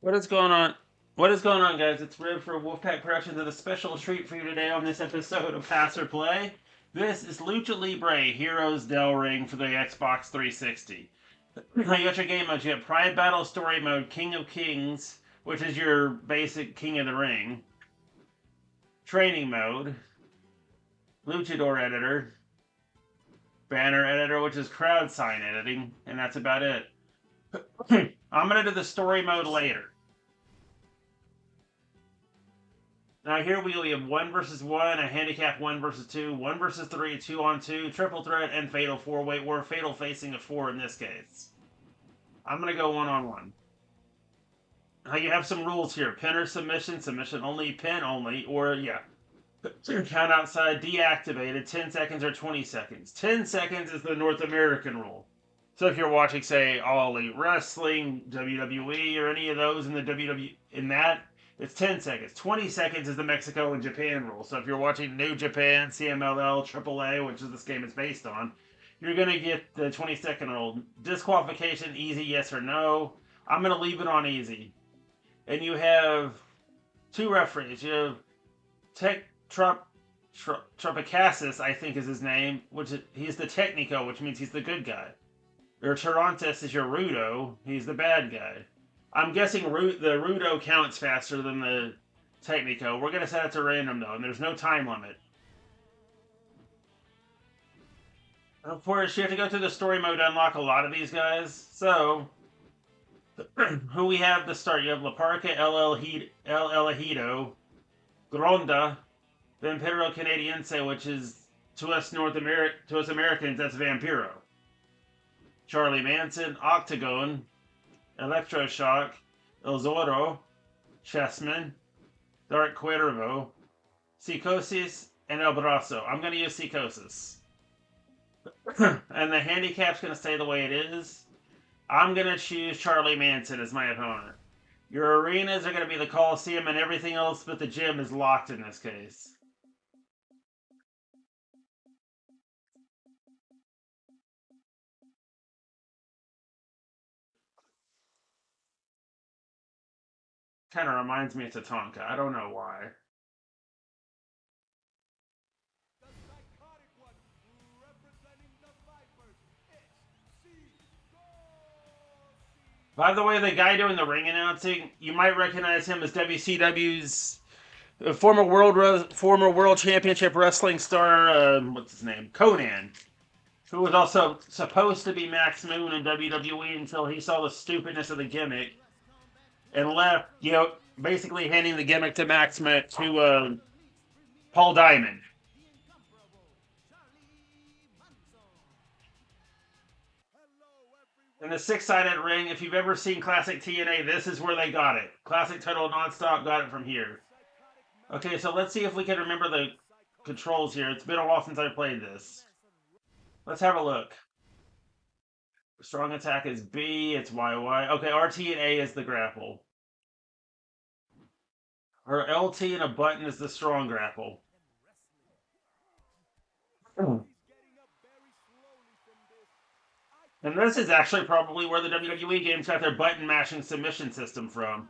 What is going on? What is going on, guys? It's Rib for Wolfpack Productions and a special treat for you today on this episode of Pass or Play. This is Lucha Libre Heroes Del Ring for the Xbox 360. Now you got your game modes. You have Pride Battle Story Mode, King of Kings, which is your basic King of the Ring. Training Mode, Luchador Editor, Banner Editor, which is crowd sign editing, and that's about it. I'm going to do the story mode later. Now here we have 1 versus 1, a handicap 1 versus 2, 1 versus 3, 2 on 2, triple threat, and fatal 4-way, or fatal facing a 4 in this case. I'm going to go 1 on 1. Now you have some rules here. Pin or submission, submission only, pin only, or count outside, deactivated, 10 seconds or 20 seconds. 10 seconds is the North American rule. So if you're watching, say, All Elite Wrestling, WWE, or any of those in the WWE, it's 10 seconds. 20 seconds is the Mexico and Japan rule. So if you're watching New Japan, CMLL, AAA, which is this game is based on, you're going to get the 20-second rule. Disqualification, easy, yes or no. I'm going to leave it on easy. And you have 2 referees. You have Tropicassis, I think is his name, he's the Technico, which means he's the good guy. Or Tarantes is your Rudo, he's the bad guy. I'm guessing the Rudo counts faster than the Technico. We're going to set it to random, though, and there's no time limit. Of course, you have to go through the story mode to unlock a lot of these guys. So, who we have to start? You have La Parca, El Elegido, Gronda, Vampiro Canadiense, which is, to us Americans, that's Vampiro. Charlie Manson, Octagon, Electroshock, El Zorro, Chessman, Dark Cuervo, Psychosis, and El Brazo. I'm going to use Psychosis. And the handicap's going to stay the way it is. I'm going to choose Charlie Manson as my opponent. Your arenas are going to be the Coliseum, and everything else but the gym is locked in this case. Kind of reminds me of Tatanka. I don't know why. By the way, the guy doing the ring announcing, you might recognize him as WCW's former world championship wrestling star. What's his name? Conan, who was also supposed to be Max Moon in WWE until he saw the stupidness of the gimmick and left. Basically handing the gimmick to to Paul Diamond. In the 6-sided ring, if you've ever seen Classic TNA, this is where they got it. Classic Total Nonstop got it from here. Okay, so let's see if we can remember the controls here. It's been a while since I played this. Let's have a look. Strong attack is B, it's YY. Okay, RT and A is the grapple. Her LT and a button is the strong grapple. And this is actually probably where the WWE games got their button mashing submission system from.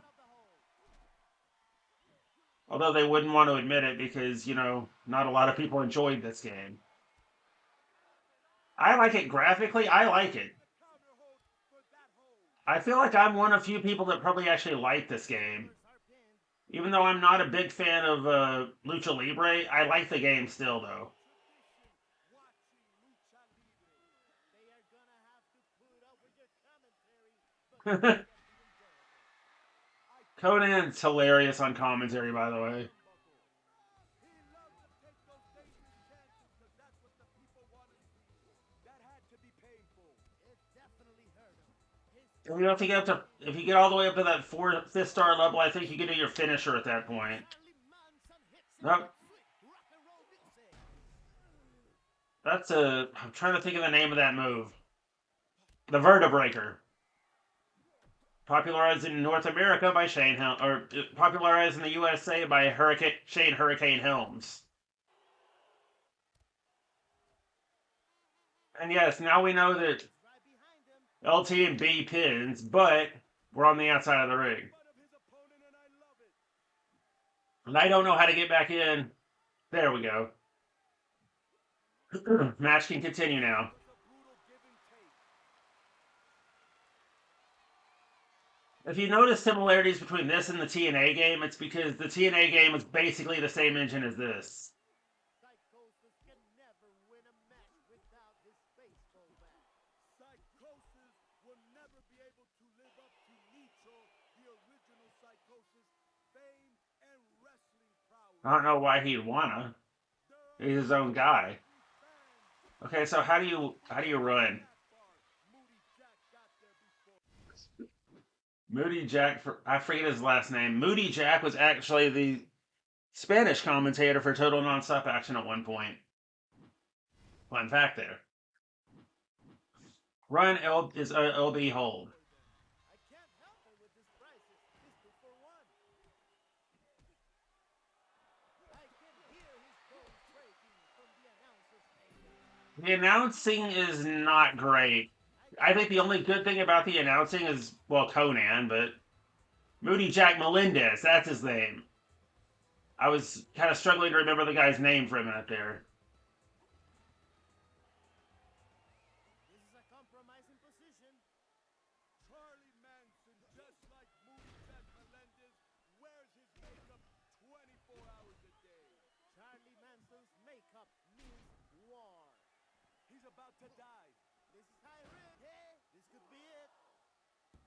Although they wouldn't want to admit it because, not a lot of people enjoyed this game. I like it graphically. I like it. I feel like I'm one of few people that probably actually like this game. Even though I'm not a big fan of Lucha Libre, I like the game still, though. Conan's hilarious on commentary, by the way. If you get all the way up to that 5th star level, I think you can do your finisher at that point. Nope. I'm trying to think of the name of that move. The Vertebreaker. Popularized in North America by popularized in the USA by Shane Hurricane Helms. And yes, now we know that LT and B pins, but we're on the outside of the ring. And I don't know how to get back in. There we go. Match can continue now. If you notice similarities between this and the TNA game, it's because the TNA game is basically the same engine as this. I don't know why he'd wanna. He's his own guy. Okay, so how do you run? Moody Jack, I forget his last name. Moody Jack was actually the Spanish commentator for Total Nonstop Action at one point. Fun fact there. Run L is LB hold. The announcing is not great. I think the only good thing about the announcing is, well, Conan, but Moody Jack Melendez, that's his name. I was kind of struggling to remember the guy's name for a minute there.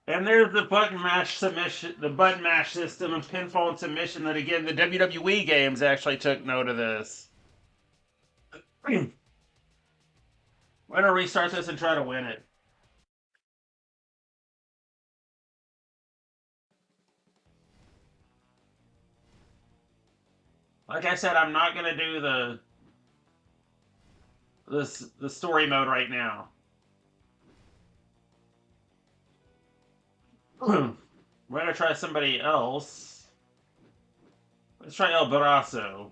And there's the button mash submission, the button mash system of pinfall and submission that, again, the WWE games actually took note of this. We're going to restart this and try to win it. Like I said, I'm not going to do the story mode right now. We're going to try somebody else. Let's try El Brazo.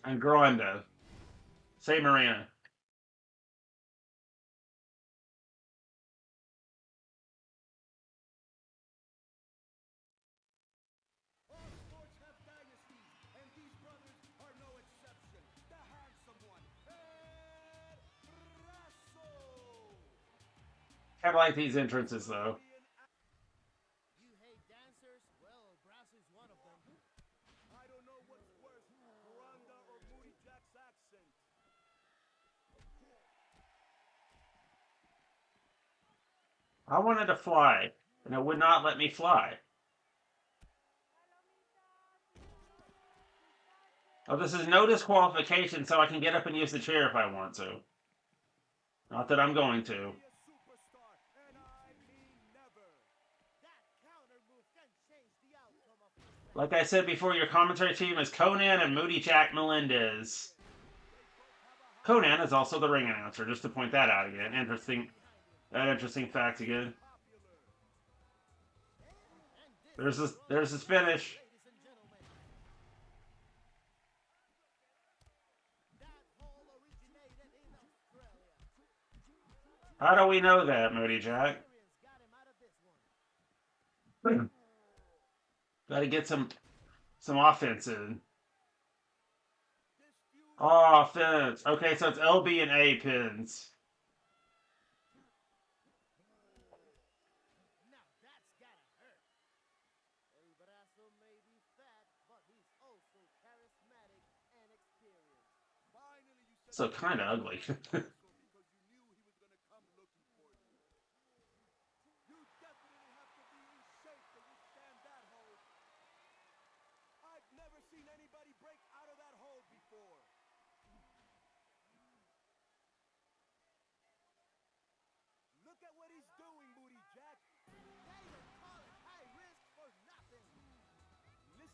And Granda. Same arena. Kind of like these entrances, though. I wanted to fly, and it would not let me fly. Oh, this is no disqualification, so I can get up and use the chair if I want to. Not that I'm going to. Like I said before, your commentary team is Conan and Moody Jack Melendez. Conan is also the ring announcer, just to point that out again. Interesting fact again. There's his finish. How do we know that, Moody Jack? Got to get some offense in. Offense. Okay, so it's LB and A pins. So kind of ugly.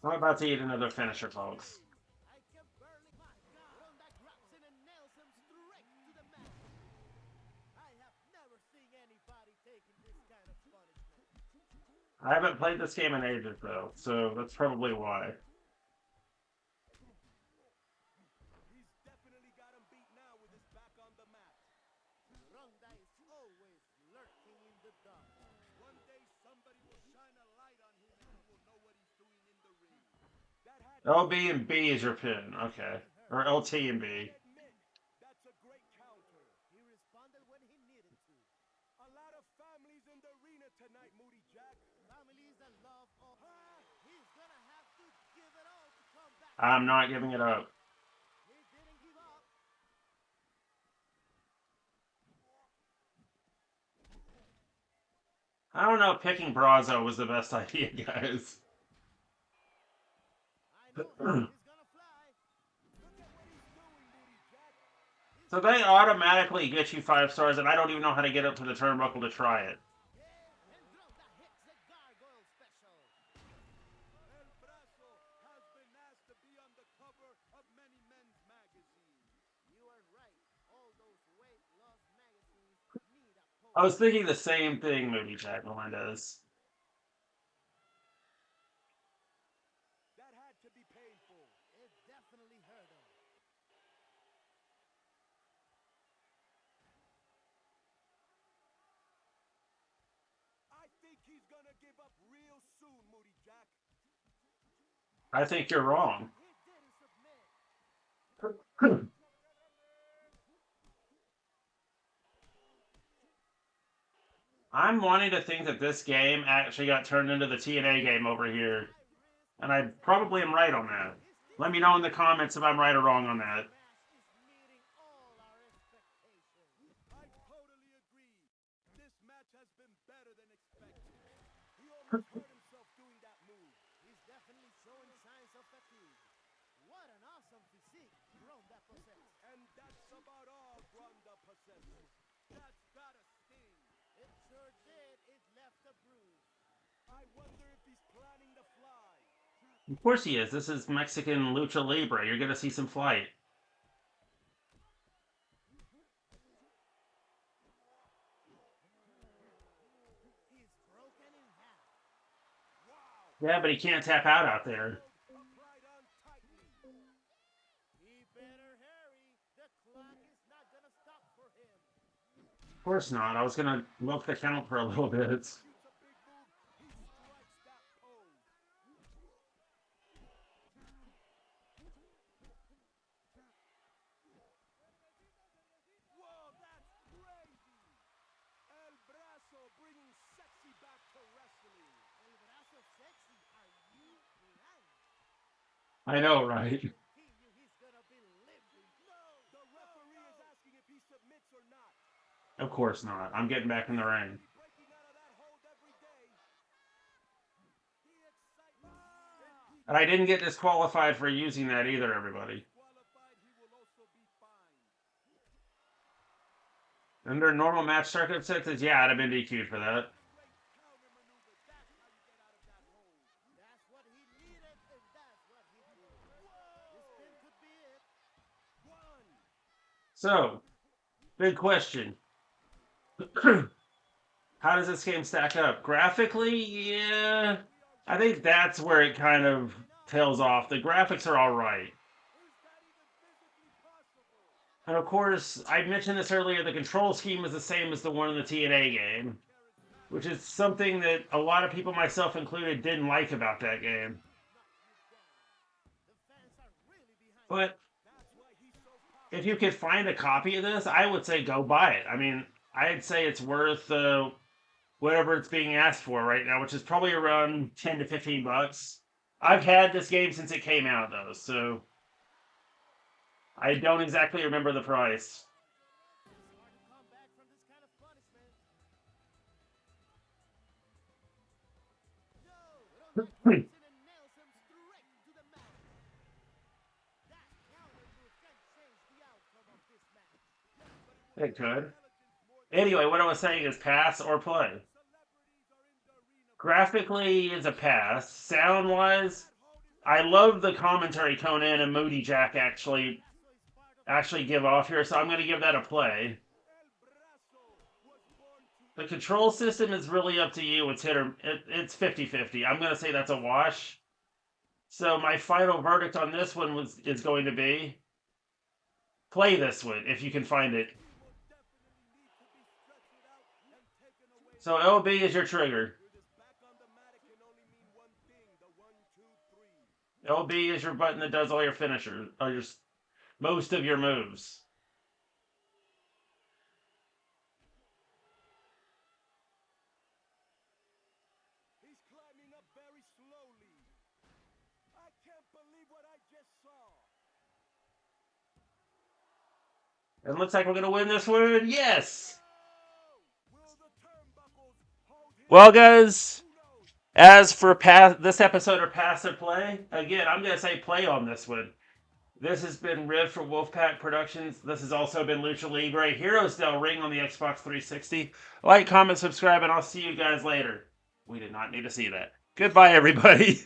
I'm about to eat another finisher, folks. I haven't played this game in ages, though, so that's probably why. LB and B is your pin. Okay. Or LT and B. I'm not giving it up. I don't know if picking Brazo was the best idea, guys. So they automatically get you 5 stars, and I don't even know how to get up to the turnbuckle to try it. I was thinking the same thing, Moody Jack Melendez. That had to be painful. It definitely hurt him. I think he's gonna give up real soon, Moody Jack. I think you're wrong. He didn't submit. I'm wanting to think that this game actually got turned into the TNA game over here. And I probably am right on that. Let me know in the comments if I'm right or wrong on that. I totally agree. This match has been better than expected. He almost hurt himself doing that move. He's definitely showing signs of fatigue. What an awesome physique Gronda possesses. And that's about all Gronda possesses. That's gotta sting. It sure did. It left a bruise. I wonder if he's planning to fly. Of course he is. This is Mexican Lucha Libre. You're going to see some flight. He's broken in half. Wow. Yeah, but he can't tap out there. He better hurry. The clock is not gonna stop for him. Of course not. I was going to milk the count for a little bit. I know, right? Of course not. I'm getting back in the ring. And I didn't get disqualified for using that either, everybody. Under normal match circumstances, yeah, I'd have been DQ'd for that. So, big question. How does this game stack up? Graphically, yeah. I think that's where it kind of tails off. The graphics are alright. And of course, I mentioned this earlier, the control scheme is the same as the one in the TNA game. Which is something that a lot of people, myself included, didn't like about that game. But if you could find a copy of this, I would say go buy it. I mean, I'd say it's worth whatever it's being asked for right now, which is probably around 10 to 15 bucks. I've had this game since it came out, though, so I don't exactly remember the price. It could. Anyway, what I was saying is pass or play. Graphically, is a pass. Sound-wise, I love the commentary Conan and Moody Jack actually give off here, so I'm going to give that a play. The control system is really up to you. It's 50-50. I'm going to say that's a wash. So my final verdict on this one is going to be play this one if you can find it. So LB is your trigger. LB is your button that does all your finishers, or most of your moves. He's climbing up very slowly. I can't believe what I just saw. It looks like we're going to win this one. Yes! Will the turnbuckles hold him? Well, guys, Who knows? as for this episode of Pass or Play, again, I'm going to say play on this one. This has been Riv for Wolfpack Productions. This has also been Lucha Libre Heroes Del Ring on the Xbox 360. Like, comment, subscribe, and I'll see you guys later. We did not need to see that. Goodbye, everybody.